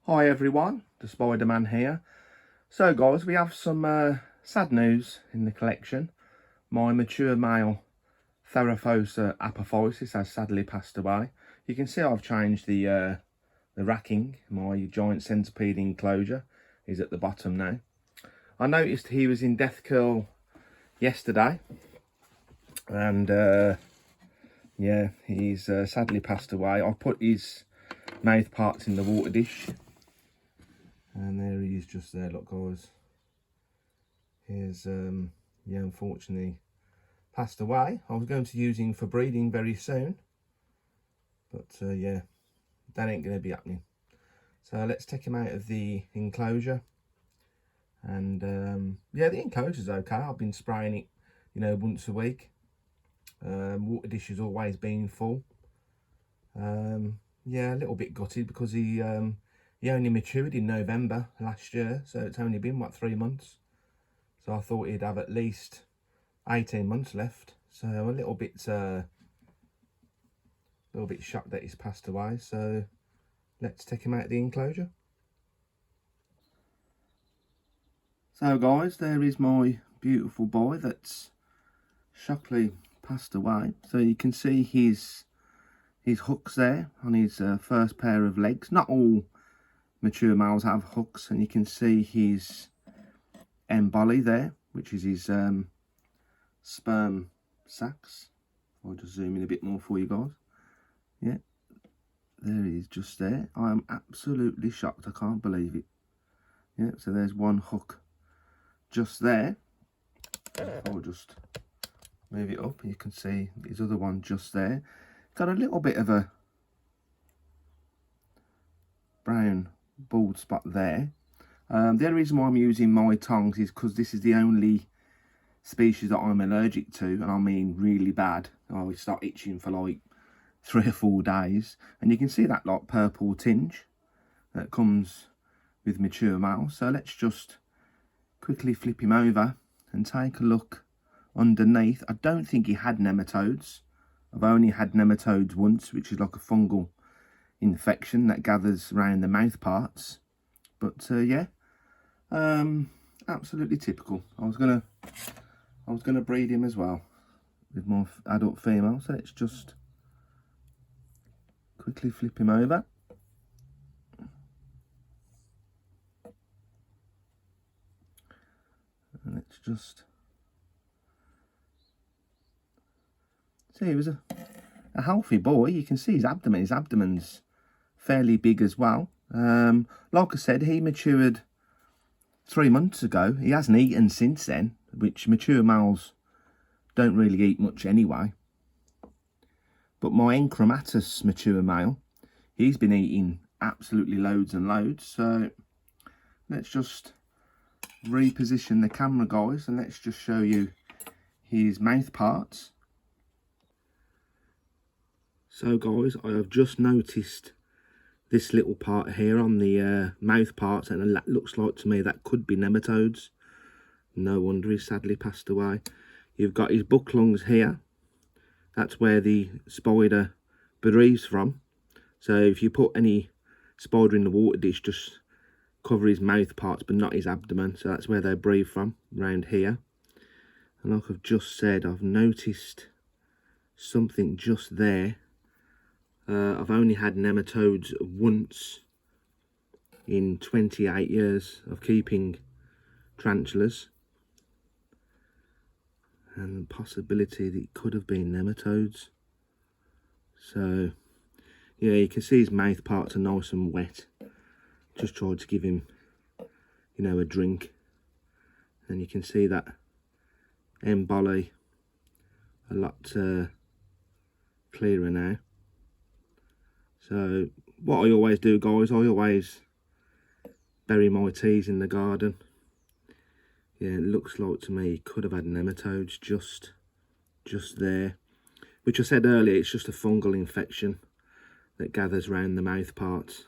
Hi everyone, the Spider-Man here. So guys, we have some sad news in the collection. My mature male Theraphosa apophysis has sadly passed away. You can see I've changed the racking. My giant centipede enclosure is at the bottom now. I noticed he was in death curl yesterday, and yeah, he's sadly passed away. I put his mouth parts in the water dish. And there he is just there, look guys. He's, yeah, unfortunately passed away. I was going to use him for breeding very soon. But yeah, that ain't going to be happening. So let's take him out of the enclosure. And yeah, the enclosure's okay. I've been spraying it, you know, once a week. Water dish has always been full. Yeah, a little bit gutted because he only matured in November last year, so it's only been, what, 3 months? So I thought he'd have at least 18 months left. So a little bit shocked that he's passed away. So let's take him out of the enclosure. So guys, there is my beautiful boy that's shockingly passed away. So you can see his hooks there on his first pair of legs. Not all mature males have hooks, and you can see his emboli there, which is his sperm sacs. I'll just zoom in a bit more for you guys. Yeah, there he is just there. I am absolutely shocked. I can't believe it. Yeah, so there's one hook just there. I'll just move it up and you can see his other one just there. Got a little bit of a brown bald spot there. The only reason why I'm using my tongs is because this is the only species that I'm allergic to, and I mean really bad. I would start itching for like 3 or 4 days, and you can see that like purple tinge that comes with mature males. So let's just quickly flip him over and take a look underneath. I don't think he had nematodes. I've only had nematodes once, which is like a fungal infection that gathers around the mouth parts. But yeah, absolutely typical. I was gonna breed him as well with more adult females. So let's just quickly flip him over. And let's just see, he was a healthy boy. You can see his abdomen. His abdomen's fairly big as well. Like I said, he matured 3 months ago. He hasn't eaten since then, which mature males don't really eat much anyway. But my Enchromatosis mature male, he's been eating absolutely loads and loads. So let's just reposition the camera, guys, and let's just show you his mouth parts. So guys, I have just noticed this little part here on the mouth parts, and that looks like to me that could be nematodes. No wonder he sadly passed away. You've got his buck lungs here. That's where the spider breathes from. So if you put any spider in the water dish, just cover his mouth parts but not his abdomen. So that's where they breathe from, around here. And like I've just said, I've noticed something just there. I've only had nematodes once in 28 years of keeping tarantulas, and the possibility that it could have been nematodes. So yeah, you can see his mouth parts are nice and wet. Just tried to give him, you know, a drink, and you can see that emboli a lot clearer now. So what I always do, guys, I always bury my teas in the garden. Yeah, it looks like to me he could have had nematodes just there, which I said earlier, it's just a fungal infection that gathers around the mouth parts.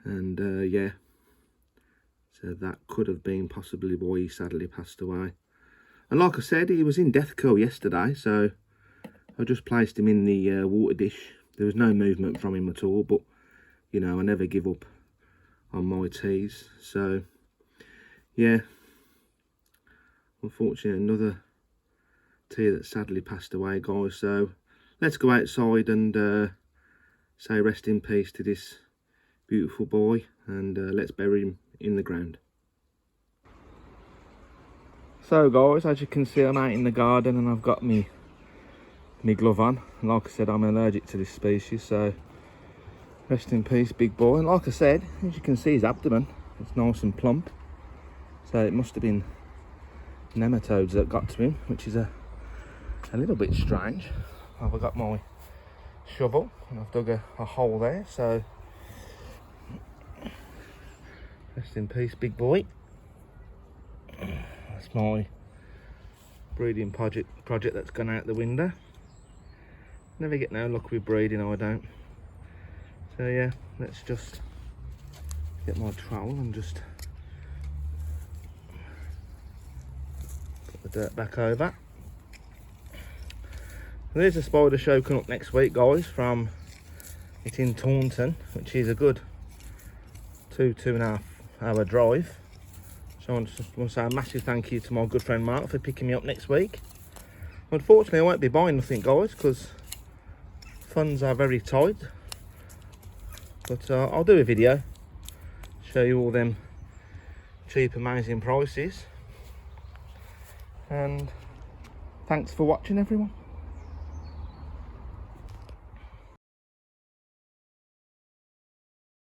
And yeah, so that could have been possibly why he sadly passed away. And like I said, he was in death curl yesterday, so I just placed him in the water dish. There was no movement from him at all, but you know, I never give up on my teas. So yeah, unfortunately another tea that sadly passed away, guys. So let's go outside and say rest in peace to this beautiful boy, and let's bury him in the ground. So guys, as you can see, I'm out in the garden and I've got my glove on. And like I said, I'm allergic to this species, so rest in peace, big boy. And like I said, as you can see, his abdomen, it's nice and plump. So it must have been nematodes that got to him, which is a little bit strange. I've got my shovel and I've dug a hole there, so rest in peace, big boy. That's my breeding project that's gone out the window. Never get no luck with breeding, I don't. So yeah, let's just get my trowel and just put the dirt back over. There's a spider show coming up next week, guys, from it in Taunton, which is a good 2.5 hour drive. So I want to say a massive thank you to my good friend Mark for picking me up next week. Unfortunately, I won't be buying nothing, guys, because funds are very tight. But I'll do a video, show you all them cheap, amazing prices. And thanks for watching, everyone.